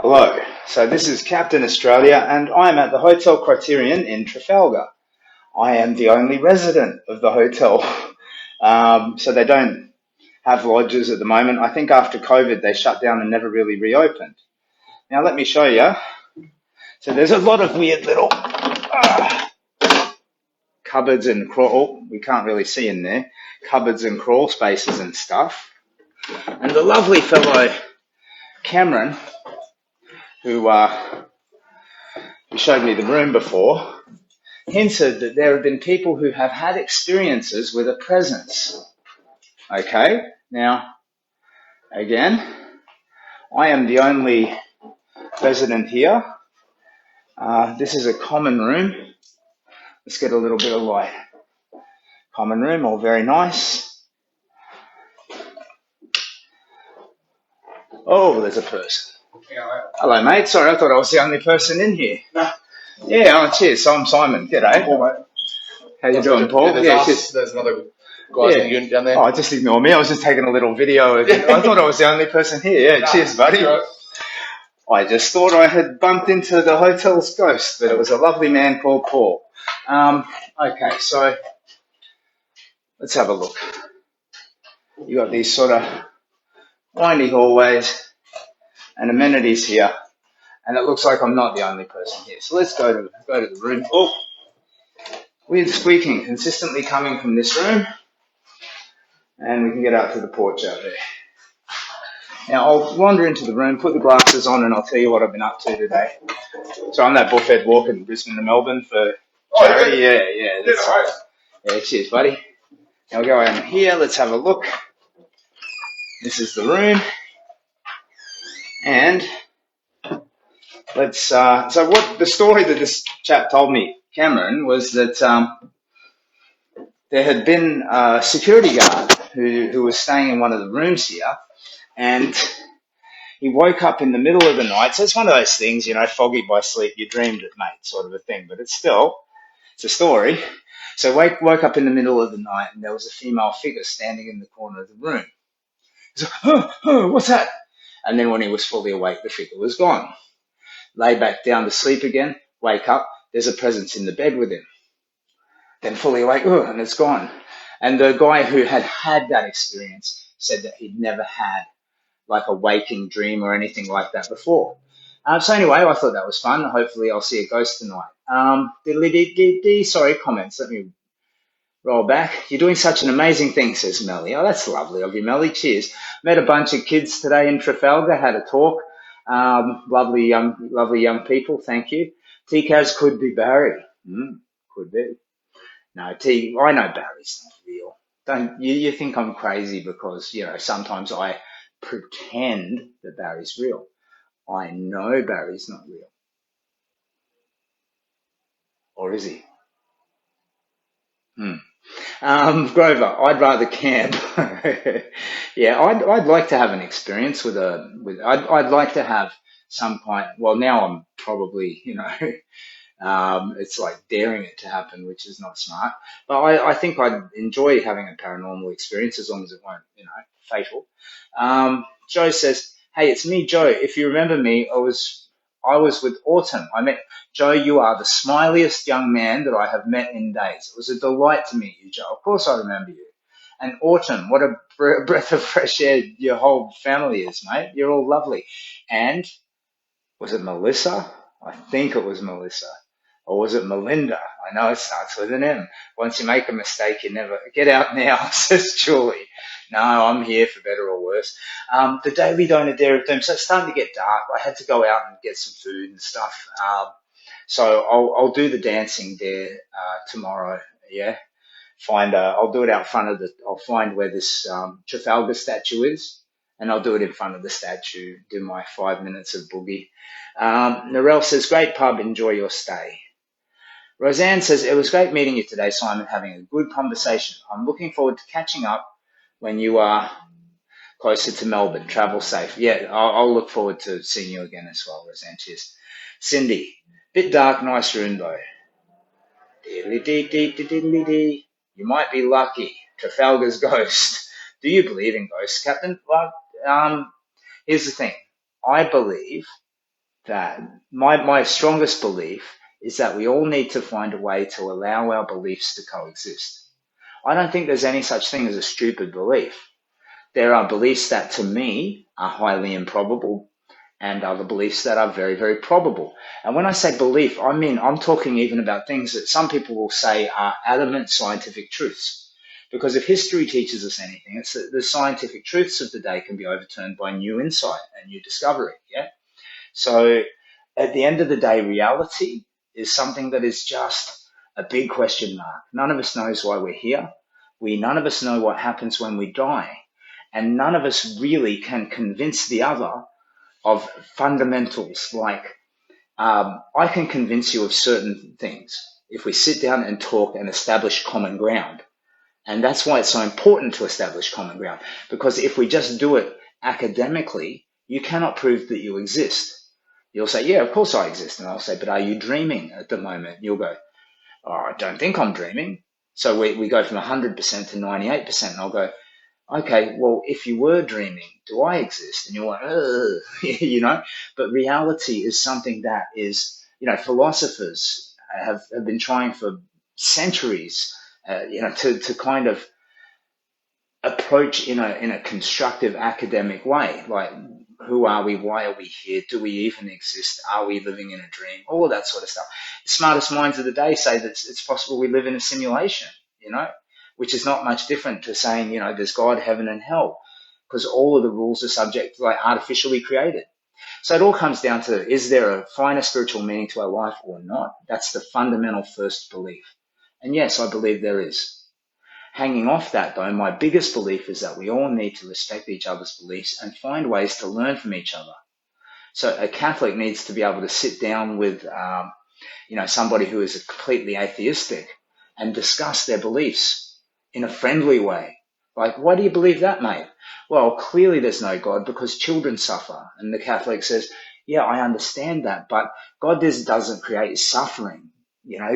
Hello, so this is Captain Australia and I am at the Hotel Criterion in Trafalgar. I am the only resident of the hotel, so they don't have lodges at the moment. I think after COVID they shut down and never really reopened. Now let me show you. So there's a lot of weird little cupboards and crawl, we can't really see in there, cupboards and crawl spaces and stuff. And the lovely fellow Cameron, who showed me the room before, hinted that there have been people who have had experiences with a presence. Okay, now, again, I am the only resident here. This is a common room. Let's get a little bit of light. Common room, all very nice. Oh, there's a person. Hello, mate. Sorry, I thought I was the only person in here. No. Yeah, oh, cheers. So I'm Simon. G'day. Paul, mate. How you doing, Paul? There's another guy in the unit down there. Oh, just ignore me. I was just taking a little video. I thought I was the only person here. Yeah, cheers, buddy. Right. I just thought I had bumped into the hotel's ghost, but it was a lovely man called Paul. Okay, so let's have a look. You got these sort of windy hallways and amenities here, and it looks like I'm not the only person here. So let's go to the room. Oh, weird squeaking consistently coming from this room, and we can get out to the porch out there. Now I'll wander into the room, put the glasses on, and I'll tell you what I've been up to today. So I'm that buffet walking Brisbane to Melbourne for charity. Yeah, cheers, buddy. Now we'll go in here. Let's have a look. This is the room, and let's. So what the story that this chap told me, Cameron, was that there had been a security guard who was staying in one of the rooms here, and he woke up in the middle of the night. So it's one of those things, you know, foggy by sleep, you dreamed it, mate, sort of a thing. But it's a story. So woke up in the middle of the night, and there was a female figure standing in the corner of the room. He's like, what's that? And then when he was fully awake, the figure was gone. Lay back down to sleep again, wake up, there's a presence in the bed with him. Then fully awake, and it's gone. And the guy who had that experience said that he'd never had like a waking dream or anything like that before. So anyway, I thought that was fun. Hopefully I'll see a ghost tonight. Sorry, comments. Let me roll back. You're doing such an amazing thing, says Melly. Oh, that's lovely of you, Melly. Cheers. Met a bunch of kids today in Trafalgar, had a talk. Lovely young people, thank you. T-Kaz could be Barry. Could be. No, I know Barry's not real. Don't you think I'm crazy because, you know, sometimes I pretend that Barry's real. I know Barry's not real. Or is he? Grover, I'd rather camp. Yeah, I'd like to have an experience I'd like to have some kind. Well, now I'm probably, you know, it's like daring it to happen, which is not smart. But I think I'd enjoy having a paranormal experience as long as it won't, you know, fatal. Joe says, "Hey, it's me, Joe. If you remember me, I was with Autumn. I met Joe. You are the smiliest young man that I have met in days. It was a delight to meet you, Joe. Of course, I remember you. And Autumn, what a breath of fresh air your whole family is, mate. You're all lovely. And was it Melissa? I think it was Melissa." Or was it Melinda? I know it starts with an M. Once you make a mistake, you never get out now, says Julie. No, I'm here for better or worse. The Daily Donor Dare of Doom. So it's starting to get dark. I had to go out and get some food and stuff. So I'll do the dancing there tomorrow. Yeah, I'll do it out front of I'll find where this Trafalgar statue is, and I'll do it in front of the statue. Do my 5 minutes of boogie. Narelle says, "Great pub. Enjoy your stay." Roseanne says, "It was great meeting you today, Simon, having a good conversation. I'm looking forward to catching up when you are closer to Melbourne. Travel safe." Yeah, I'll look forward to seeing you again as well, Roseanne. Cheers. Cindy, bit dark, nice room though. Diddly-dee-dee-dee-dee-dee-dee. You might be lucky. Trafalgar's ghost. Do you believe in ghosts, Captain? Well, here's the thing. I believe that my strongest belief is that we all need to find a way to allow our beliefs to coexist. I don't think there's any such thing as a stupid belief. There are beliefs that to me are highly improbable and other beliefs that are very, very probable. And when I say belief, I'm talking even about things that some people will say are adamant scientific truths. Because if history teaches us anything, it's that the scientific truths of the day can be overturned by new insight and new discovery. Yeah. So at the end of the day, reality is something that is just a big question mark. None of us knows why we're here. None of us know what happens when we die. And none of us really can convince the other of fundamentals like I can convince you of certain things if we sit down and talk and establish common ground. And that's why it's so important to establish common ground, because if we just do it academically, you cannot prove that you exist. You'll say, yeah, of course I exist. And I'll say, but are you dreaming at the moment? You'll go, oh, I don't think I'm dreaming. So we go from 100% to 98%. And I'll go, okay, well, if you were dreaming, do I exist? And you're like, but reality is something that is, philosophers have been trying for centuries, to kind of approach in a constructive academic way. Like, who are we? Why are we here? Do we even exist? Are we living in a dream? All of that sort of stuff. The smartest minds of the day say that it's possible we live in a simulation, which is not much different to saying, there's God, heaven, and hell, because all of the rules are subject, like, artificially created. So it all comes down to, is there a finer spiritual meaning to our life or not? That's the fundamental first belief. And yes, I believe there is. Hanging off that, though, my biggest belief is that we all need to respect each other's beliefs and find ways to learn from each other. So a Catholic needs to be able to sit down with, somebody who is completely atheistic and discuss their beliefs in a friendly way. Like, why do you believe that, mate? Well, clearly there's no God because children suffer. And the Catholic says, yeah, I understand that, but God doesn't create suffering.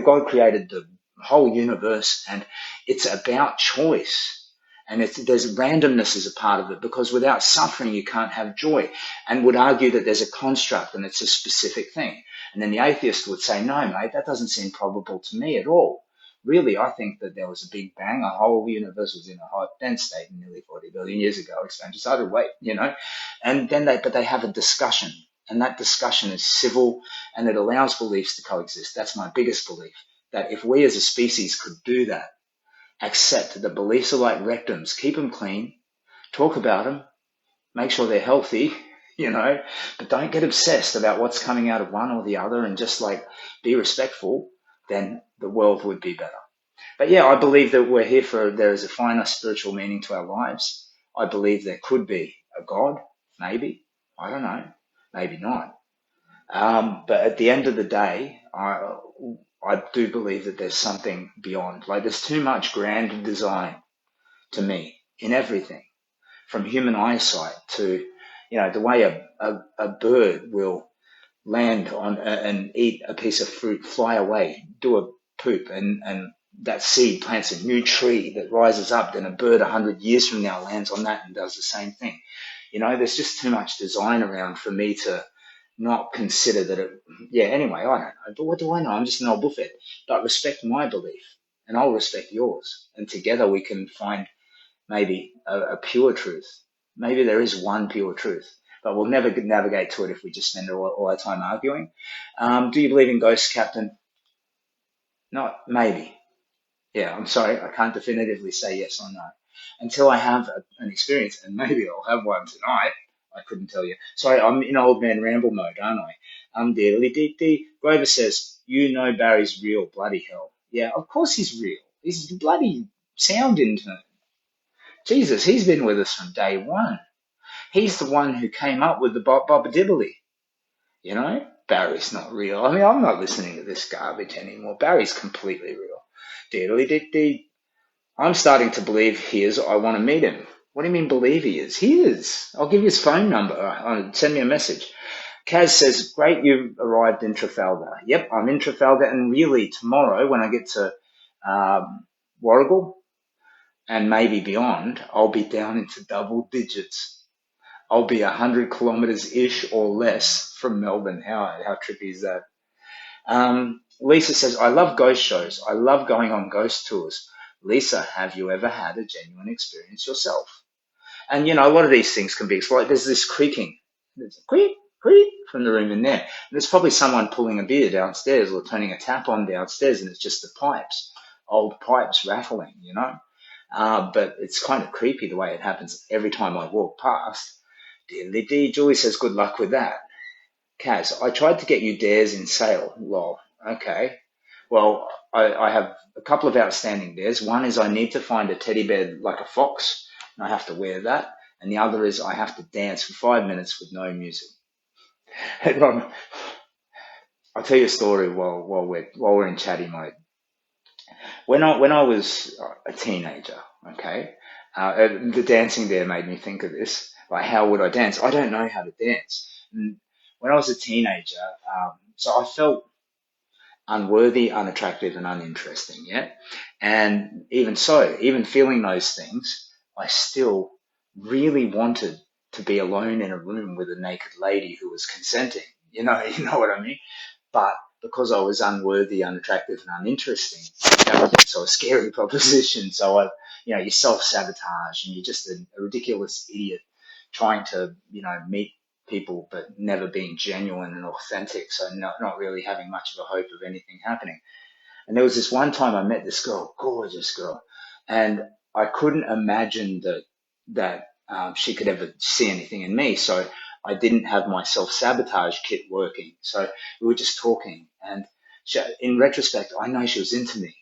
God created the whole universe, and it's about choice. And there's randomness as a part of it, because without suffering, you can't have joy, and would argue that there's a construct and it's a specific thing. And then the atheist would say, no, mate, that doesn't seem probable to me at all. Really, I think that there was a big bang, a whole universe was in a hot dense state nearly 40 billion years ago, expansion started, and then but they have a discussion, and that discussion is civil, and it allows beliefs to coexist. That's my biggest belief, that if we as a species could do that, accept that beliefs are like rectums, keep them clean, talk about them, make sure they're healthy, but don't get obsessed about what's coming out of one or the other, and just be respectful, then the world would be better. But yeah, I believe that we're here there is a finer spiritual meaning to our lives. I believe there could be a God, maybe, I don't know, maybe not. But at the end of the day, I do believe that there's something beyond. Like, there's too much grand design to me in everything, from human eyesight to, the way a bird will land on and eat a piece of fruit, fly away, do a poop, and that seed plants a new tree that rises up. Then a bird 100 years from now lands on that and does the same thing. There's just too much design around for me to not consider that anyway, I don't know. But what do I know? I'm just an old buffet. But respect my belief, and I'll respect yours. And together we can find maybe a pure truth. Maybe there is one pure truth, but we'll never navigate to it if we just spend all our time arguing. Do you believe in ghosts, Captain? Not maybe. Yeah, I'm sorry. I can't definitively say yes or no until I have an experience, and maybe I'll have one tonight. I couldn't tell you. Sorry, I'm in old man ramble mode, aren't I? Diddly-dee-dee. Grover says, Barry's real, bloody hell. Yeah, of course he's real. He's the bloody sound intern. Jesus, he's been with us from day one. He's the one who came up with the Bob-Dibbly. Barry's not real. I mean, I'm not listening to this garbage anymore. Barry's completely real. Diddly-dee-dee. I'm starting to believe he is. I want to meet him. What do you mean believe he is? He is. I'll give you his phone number. Send me a message. Kaz says, great, you've arrived in Trafalgar. Yep, I'm in Trafalgar, and really tomorrow when I get to Warrigal and maybe beyond, I'll be down into double digits. I'll be 100 kilometers-ish or less from Melbourne. How trippy is that? Lisa says, I love ghost shows. I love going on ghost tours. Lisa, have you ever had a genuine experience yourself? And, a lot of these things can be exploited. There's this creaking. There's a creak, creak from the room in there. And there's probably someone pulling a beer downstairs or turning a tap on downstairs, and it's just the pipes, old pipes rattling. But it's kind of creepy the way it happens every time I walk past. Diddly dee, Julie says, good luck with that. Kaz, I tried to get you dares in sale. Lol. Okay. Well, I have a couple of outstanding dares. One is I need to find a teddy bear like a fox, and I have to wear that. And the other is I have to dance for 5 minutes with no music. I'll tell you a story while we're in chatty mode. When I was a teenager, okay, the dancing there made me think of this. Like, how would I dance? I don't know how to dance. And when I was a teenager, so I felt unworthy, unattractive, and uninteresting. Yeah, and even so, even feeling those things, I still really wanted to be alone in a room with a naked lady who was consenting. You know what I mean? But because I was unworthy, unattractive, and uninteresting, that became so a scary proposition. So you self-sabotage, and you're just a ridiculous idiot trying to, meet people, but never being genuine and authentic. So not really having much of a hope of anything happening. And there was this one time I met this girl, gorgeous girl, and I couldn't imagine that she could ever see anything in me. So I didn't have my self-sabotage kit working. So we were just talking, and in retrospect, I know she was into me.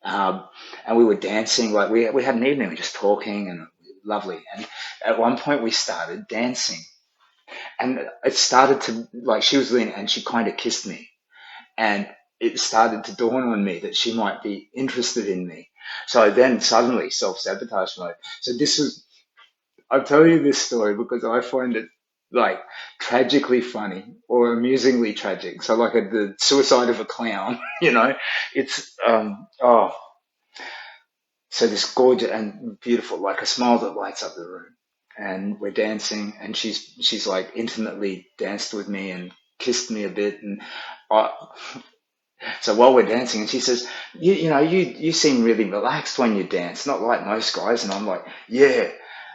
And we were dancing, like we had an evening, we were just talking, and lovely. And at one point we started dancing, and it started to, like, she was leaning and she kind of kissed me, and it started to dawn on me that she might be interested in me. So then suddenly self-sabotage mode. So this was, I'll tell you this story because I find it like tragically funny or amusingly tragic. So like the suicide of a clown, it's, oh, so this gorgeous and beautiful, like a smile that lights up the room. And we're dancing, and she's like intimately danced with me and kissed me a bit, and I, so while we're dancing, and she says, you seem really relaxed when you dance, not like most guys. And I'm like, yeah.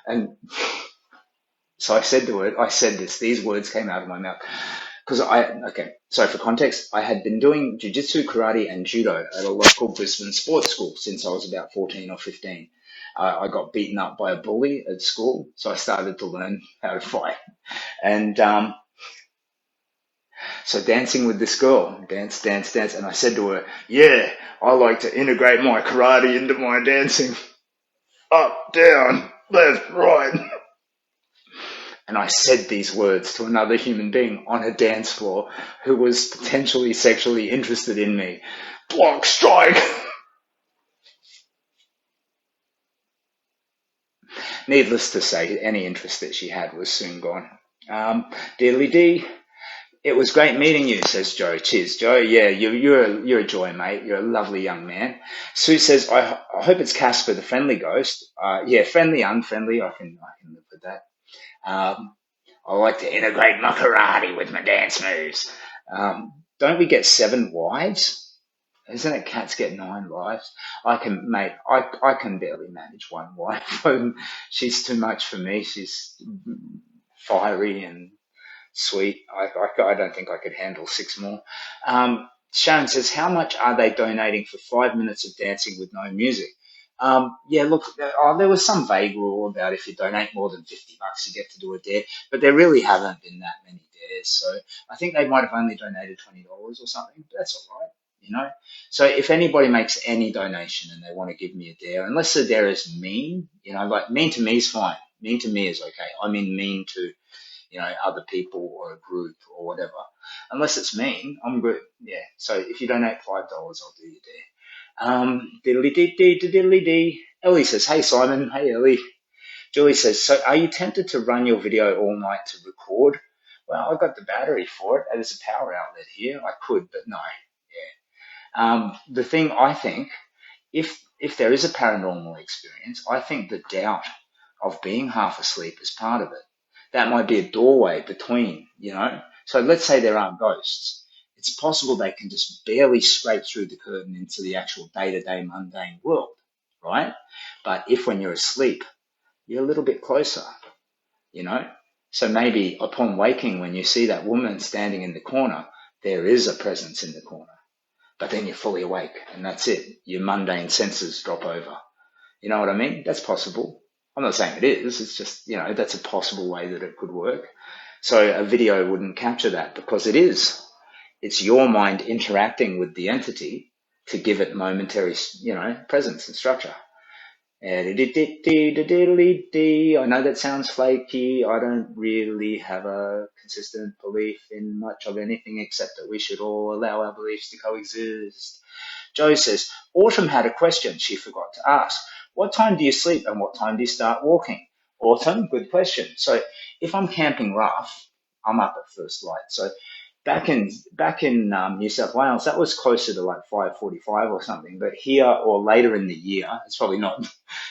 And so I said these words came out of my mouth. Okay, so for context, I had been doing jiu-jitsu, karate, and judo at a local Brisbane sports school since I was about 14 or 15. I got beaten up by a bully at school, so I started to learn how to fight. And so dancing with this girl, dance, dance, dance. And I said to her, yeah, I like to integrate my karate into my dancing. Up, down, left, right. And I said these words to another human being on a dance floor who was potentially sexually interested in me. Block, strike. Needless to say, any interest that she had was soon gone. Dearly D, it was great meeting you, says Joe. Cheers, Joe. Yeah, you're a joy, mate. You're a lovely young man. Sue says, I hope it's Casper, the friendly ghost. Yeah, friendly, unfriendly. I can live with that. I like to integrate my karate with my dance moves. Don't we get 7 wives? Isn't it cats get 9 wives? I can barely manage one wife. She's too much for me. She's fiery and sweet. I don't think I could handle 6 more. Sharon says, how much are they donating for 5 minutes of dancing with no music? Yeah, look, there was some vague rule about if you donate more than $50, you get to do a dare, but there really haven't been that many dares. So I think they might have only donated $20 or something, but that's all right. So if anybody makes any donation and they want to give me a dare, unless the dare is mean, like mean to me is fine. Mean to me is okay. I mean mean to other people or a group or whatever. Unless it's mean, I'm good. Yeah. So if you donate $5, I'll do you there. Diddly dee dee diddly dee. Ellie says, hey Simon. Hey Ellie. Julie says, so are you tempted to run your video all night to record? Well, I've got the battery for it. There's a power outlet here. I could, but no. Yeah. The thing I think, if there is a paranormal experience, I think the doubt of being half asleep is part of it. That might be a doorway between, you know. So let's say there aren't ghosts. It's possible they can just barely scrape through the curtain into the actual day-to-day mundane world, right? But if when you're asleep, you're a little bit closer, you know. So maybe upon waking, when you see that woman standing in the corner, there is a presence in the corner. But then you're fully awake, and that's it. Your mundane senses drop over. You know what I mean? That's possible. I'm not saying it is. It's just, you know, that's a possible way that it could work. So a video wouldn't capture that because it is. It's your mind interacting with the entity to give it momentary, you know, presence and structure. I know that sounds flaky. I don't really have a consistent belief in much of anything except that we should all allow our beliefs to coexist. Joe says, Autumn had a question she forgot to ask. What time do you sleep and what time do you start walking? Autumn, good question. So if I'm camping rough, I'm up at first light. So back in New South Wales, that was closer to like 5:45 or something. But here or later in the year, it's probably not.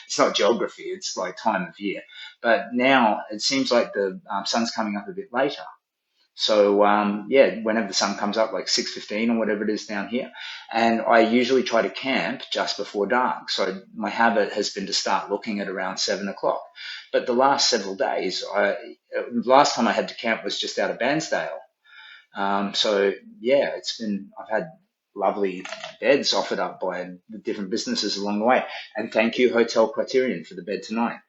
It's not geography. It's like time of year. But now it seems like the sun's coming up a bit later. So yeah, whenever the sun comes up, like 6:15 or whatever it is down here, and I usually try to camp just before dark. So my habit has been to start looking at around 7 o'clock. But the last several days, last time I had to camp was just out of Bairnsdale. So yeah, I've had lovely beds offered up by the different businesses along the way. And thank you, Hotel Criterian, for the bed tonight.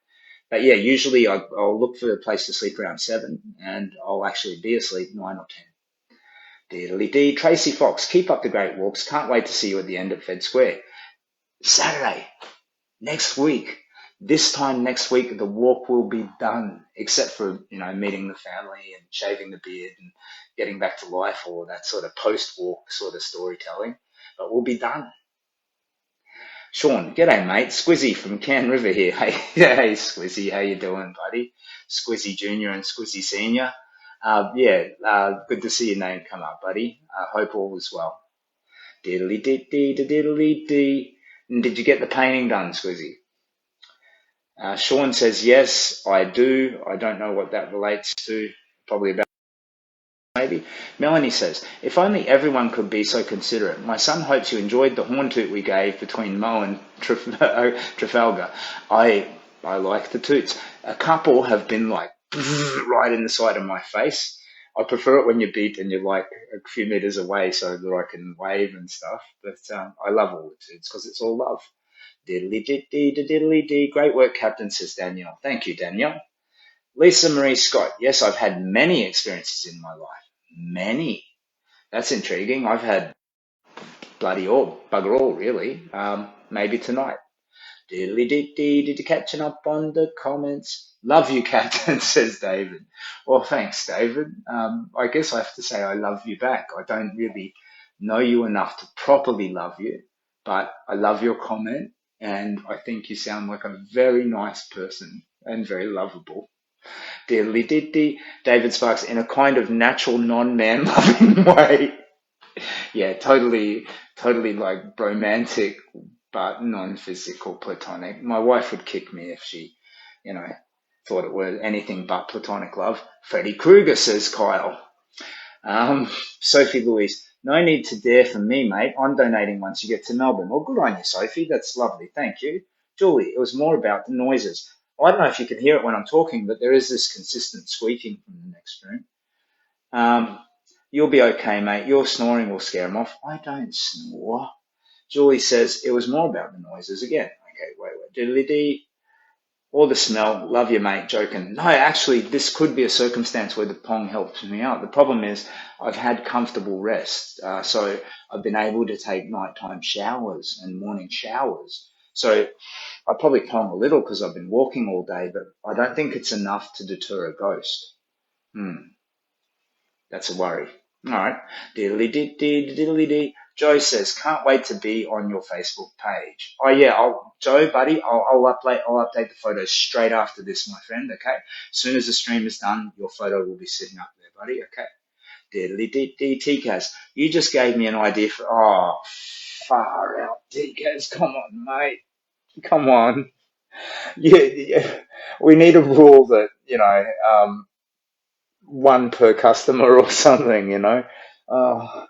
But yeah, usually I'll look for a place to sleep around 7 and I'll actually be asleep 9 or 10. Diddly dee. Tracy Fox, keep up the great walks. Can't wait to see you at the end of Fed Square. Saturday, next week. This time next week, the walk will be done, except for, you know, meeting the family and shaving the beard and getting back to life or that sort of post-walk sort of storytelling. But we'll be done. Sean, g'day mate, Squizzy from Can River here. Hey, hey Squizzy, how you doing, buddy? Squizzy Junior and Squizzy Senior. Good to see your name come up, buddy. I hope all is well. Diddly dee dee diddly dee. Did you get the painting done, Squizzy? Sean says yes, I do. I don't know what that relates to. Probably about. Maybe. Melanie says, if only everyone could be so considerate. My son hopes you enjoyed the horn toot we gave between Mo and Trafalgar. I like the toots. A couple have been like right in the side of my face. I prefer it when you beat and you're like a few meters away so that I can wave and stuff. But I love all the toots because it's all love. Diddly dee diddly dee. Great work, Captain, says Danielle. Thank you, Danielle. Lisa Marie Scott. Yes, I've had many experiences in my life. Many. That's intriguing. I've had bloody all, bugger all, really. Maybe tonight. Diddly dee dee, catching up on the comments. Love you, Captain, says David. Well, thanks, David. I guess I have to say I love you back. I don't really know you enough to properly love you, but I love your comment, and I think you sound like a very nice person and very lovable. Diddly dee. David Sparks, in a kind of natural, non-man loving way. Yeah, totally like romantic, but non-physical, platonic. My wife would kick me if she, you know, thought it were anything but platonic love. Freddy Krueger, says Kyle. Sophie Louise, no need to dare for me, mate. I'm donating once you get to Melbourne. Well, good on you, Sophie. That's lovely. Thank you. Julie, it was more about the noises. I don't know if you can hear it when I'm talking, but there is this consistent squeaking from the next room. You'll be okay, mate. Your snoring will scare them off. I don't snore. Julie says it was more about the noises again. Okay, wait. Diddly-dee. Or the smell. Love you, mate. Joking. No, actually, this could be a circumstance where the pong helps me out. The problem is I've had comfortable rest. So I've been able to take nighttime showers and morning showers. So I probably pong a little because I've been walking all day, but I don't think it's enough to deter a ghost. That's a worry. All right. Diddly-dee. Joe says, can't wait to be on your Facebook page. Oh yeah, Joe, buddy, I'll update the photos straight after this, my friend. Okay. As soon as the stream is done, your photo will be sitting up there, buddy. Okay. Diddly-dee. TCAS, you just gave me an idea for. Oh, far out, TCAS. Come on, mate. Come on. Yeah. We need a rule that one per customer or something, you know. Uh,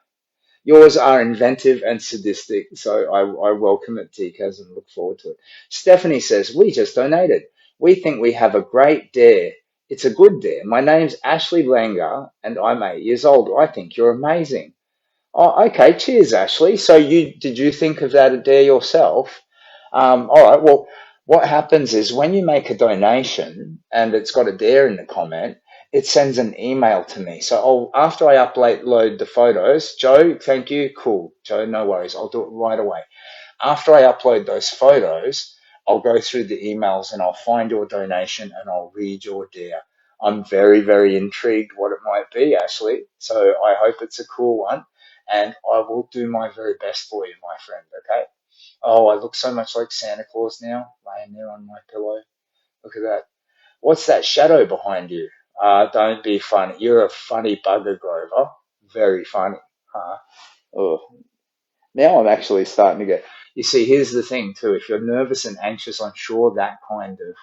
Yours are inventive and sadistic, so I welcome it, TCAS, and look forward to it. Stephanie says, we just donated. We think we have a great dare. It's a good dare. My name's Ashley Langer, and I'm 8 years old. I think you're amazing. Oh, okay. Cheers, Ashley. So did you think of that dare yourself? All right. Well, what happens is when you make a donation and it's got a dare in the comment, it sends an email to me. So after I upload the photos, Joe, thank you. Cool. Joe, no worries. I'll do it right away. After I upload those photos, I'll go through the emails and I'll find your donation and I'll read your dare. I'm very, very intrigued what it might be, Ashley. So I hope it's a cool one and I will do my very best for you, my friend. Okay. Oh, I look so much like Santa Claus now, laying there on my pillow. Look at that. What's that shadow behind you? Don't be funny. You're a funny bugger, Grover. Very funny. Oh, now I'm actually starting to get. You see, here's the thing too. If you're nervous and anxious, I'm sure that kind of.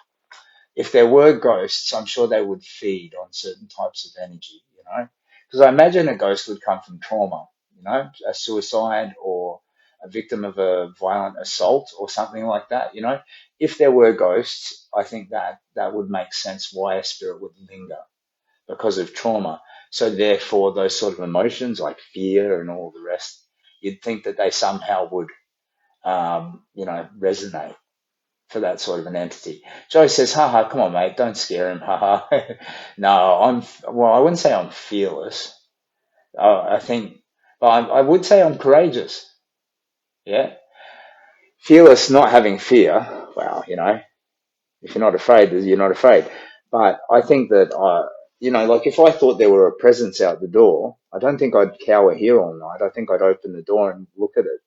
If there were ghosts, I'm sure they would feed on certain types of energy, you know? Because I imagine a ghost would come from trauma, you know, a suicide or a victim of a violent assault or something like that, you know? If there were ghosts, I think that would make sense why a spirit would linger because of trauma. So therefore, those sort of emotions like fear and all the rest, you'd think that they somehow would, resonate for that sort of an entity. Joe says, haha, come on, mate, don't scare him, haha. No, well, I wouldn't say I'm fearless. I think, but I would say I'm courageous. Yeah. Fearless, not having fear. Well, if you're not afraid, you're not afraid. But I think that, like if I thought there were a presence out the door, I don't think I'd cower here all night. I think I'd open the door and look at it.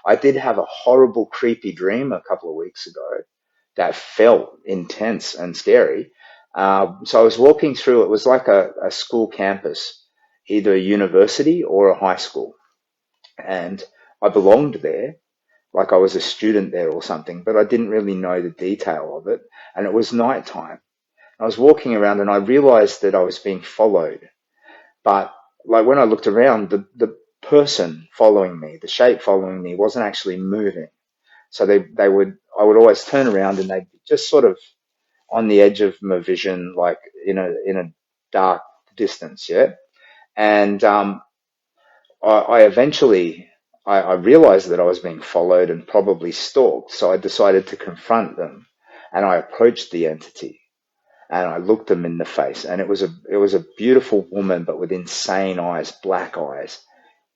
I did have a horrible, creepy dream a couple of weeks ago that felt intense and scary. So I was walking through, it was like a school campus, either a university or a high school. And I belonged there, like I was a student there or something, but I didn't really know the detail of it. And it was nighttime. I was walking around and I realized that I was being followed. But like when I looked around, the person following me, the shape following me wasn't actually moving. So I would always turn around and they'd just sort of on the edge of my vision, like in a dark distance, yeah. And I eventually I realized that I was being followed and probably stalked, so I decided to confront them, and I approached the entity and I looked them in the face, and it was a beautiful woman, but with insane eyes, black eyes,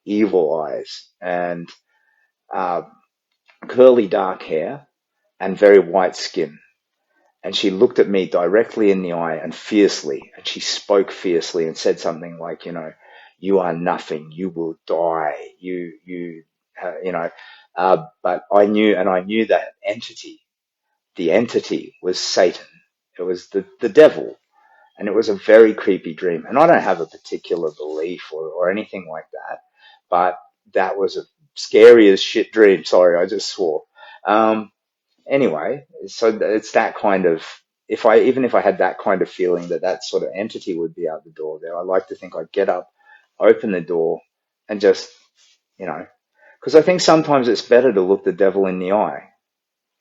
evil eyes, and uh, curly dark hair and very white skin. And she looked at me directly in the eye and fiercely, and she spoke fiercely and said something like, you are nothing, you will die, but I knew that the entity was Satan. It was the devil. And it was a very creepy dream. And I don't have a particular belief or anything like that, but that was a scary as shit dream. Sorry, I just swore. Um, Anyway, so it's that kind of, even if I had that kind of feeling that sort of entity would be out the door there, I like to think I'd get up, open the door, and just, because I think sometimes it's better to look the devil in the eye,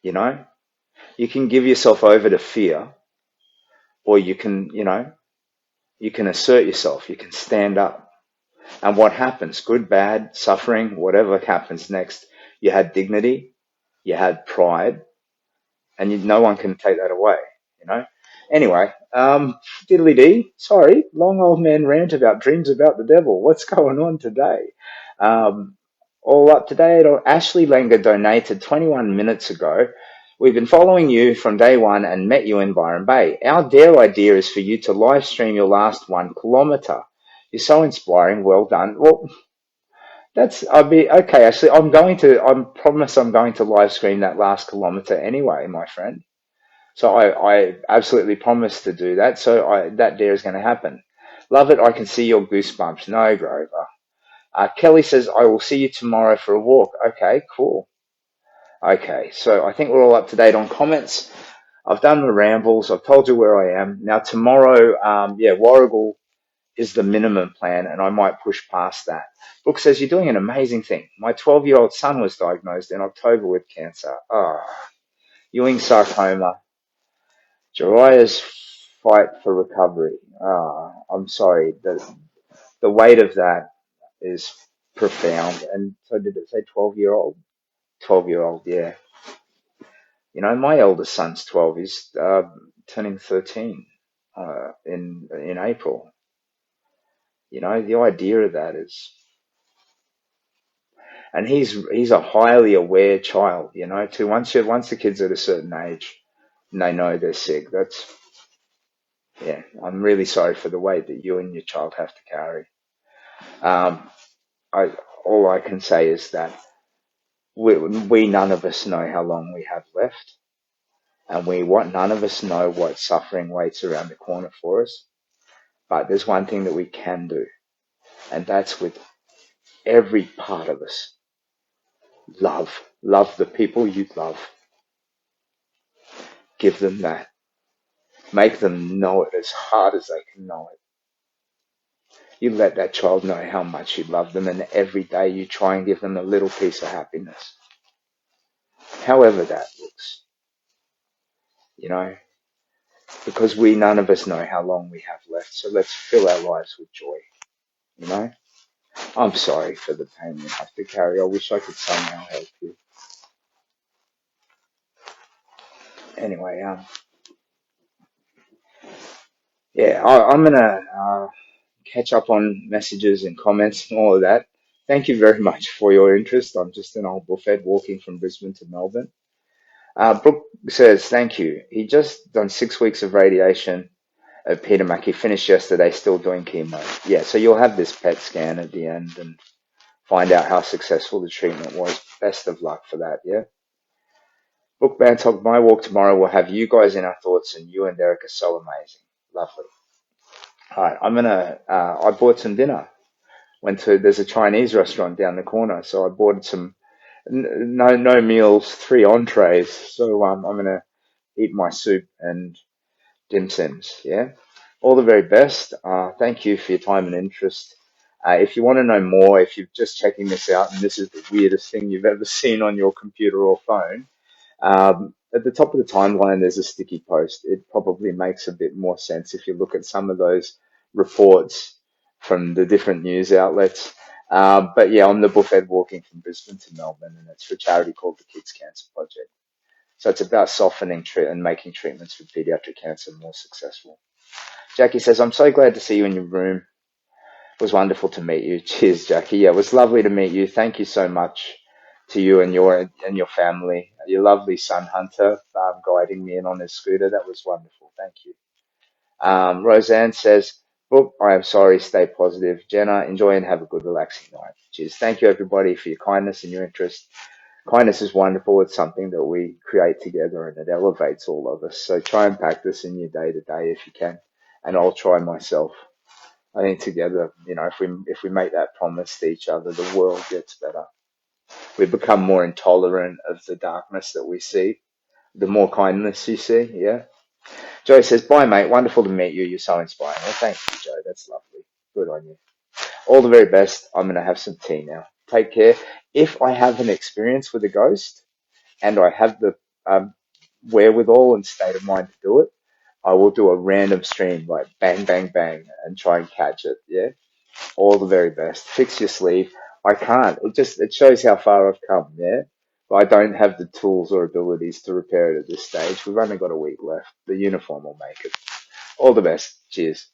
you know? You can give yourself over to fear, or you can assert yourself, you can stand up. And what happens, good, bad, suffering, whatever happens next, you had dignity, you had pride, and no one can take that away, you know. Anyway, diddly dee. Sorry, long old man rant about dreams about the devil. What's going on today? Um, all up to date. Ashley Langer donated 21 minutes ago. We've been following you from day one and met you in Byron Bay. Our dare idea is for you to live stream your last 1 kilometre. You're so inspiring. Well done. Well, I'll be okay. Actually, I promise I'm going to live stream that last kilometre anyway, my friend. So I absolutely promise to do that. So that dare is going to happen. Love it. I can see your goosebumps. No, Grover. Kelly says, I will see you tomorrow for a walk. Okay, cool. Okay, so I think we're all up to date on comments. I've done the rambles. I've told you where I am. Now tomorrow, Warrigal is the minimum plan, and I might push past that. Brooke says, you're doing an amazing thing. My 12-year-old son was diagnosed in October with cancer. Ewing sarcoma. Jariah's fight for recovery. I'm sorry. The weight of that is profound. And so did it say 12-year-old? 12-year-old, yeah. You know, my eldest son's 12. He's turning 13 in April. You know, the idea of that is, and he's a highly aware child. You know, too. Once the kid's at a certain age and they know they're sick, yeah. I'm really sorry for the weight that you and your child have to carry. Um, all I can say is that we none of us know how long we have left, and none of us know what suffering waits around the corner for us. But there's one thing that we can do, and that's with every part of us. Love the people you love. Give them that. Make them know it as hard as they can know it. You let that child know how much you love them, and every day you try and give them a little piece of happiness. However that looks, you know, because none of us know how long we have left, so let's fill our lives with joy, you know. I'm sorry for the pain you have to carry. I wish I could somehow help you. Anyway, I'm gonna catch up on messages and comments and all of that. Thank you very much for your interest. I'm just an old buffet walking from Brisbane to Melbourne. Brooke says, thank you. He just done 6 weeks of radiation at Peter Mackey, finished yesterday, still doing chemo. Yeah, so you'll have this PET scan at the end and find out how successful the treatment was. Best of luck for that, yeah? Brooke Bantock, my walk tomorrow will have you guys in our thoughts, and you and Derek are so amazing. Lovely. All right, I bought some dinner. There's a Chinese restaurant down the corner, so I bought some, no meals, 3 entrees. So I'm gonna eat my soup and dim sims. Yeah, all the very best. Thank you for your time and interest. If you want to know more, if you're just checking this out and this is the weirdest thing you've ever seen on your computer or phone, at the top of the timeline there's a sticky post. It probably makes a bit more sense if you look at some of those reports from the different news outlets. But yeah, I'm the buffet walking from Brisbane to Melbourne, and it's for a charity called the Kids Cancer Project. So it's about softening and making treatments for pediatric cancer more successful. Jackie says, I'm so glad to see you in your room. It was wonderful to meet you. Cheers, Jackie. Yeah, it was lovely to meet you. Thank you so much to you and your family. Your lovely son, Hunter, guiding me in on his scooter. That was wonderful. Thank you. Roseanne says, Brooke, I am sorry. Stay positive. Jenna, enjoy and have a good, relaxing night. Cheers. Thank you, everybody, for your kindness and your interest. Kindness is wonderful. It's something that we create together, and it elevates all of us. So try and practice in your day to day if you can. And I'll try myself. I think together, you know, if we make that promise to each other, the world gets better. We become more intolerant of the darkness that we see. The more kindness you see, yeah. Joe says, bye, mate. Wonderful to meet you. You're so inspiring. Well, thank you, Joe. That's lovely. Good on you. All the very best. I'm going to have some tea now. Take care. If I have an experience with a ghost and I have the wherewithal and state of mind to do it, I will do a random stream like bang, bang, bang and try and catch it. Yeah. All the very best. Fix your sleeve. I can't. It shows how far I've come. Yeah. But I don't have the tools or abilities to repair it at this stage. We've only got a week left. The uniform will make it. All the best. Cheers.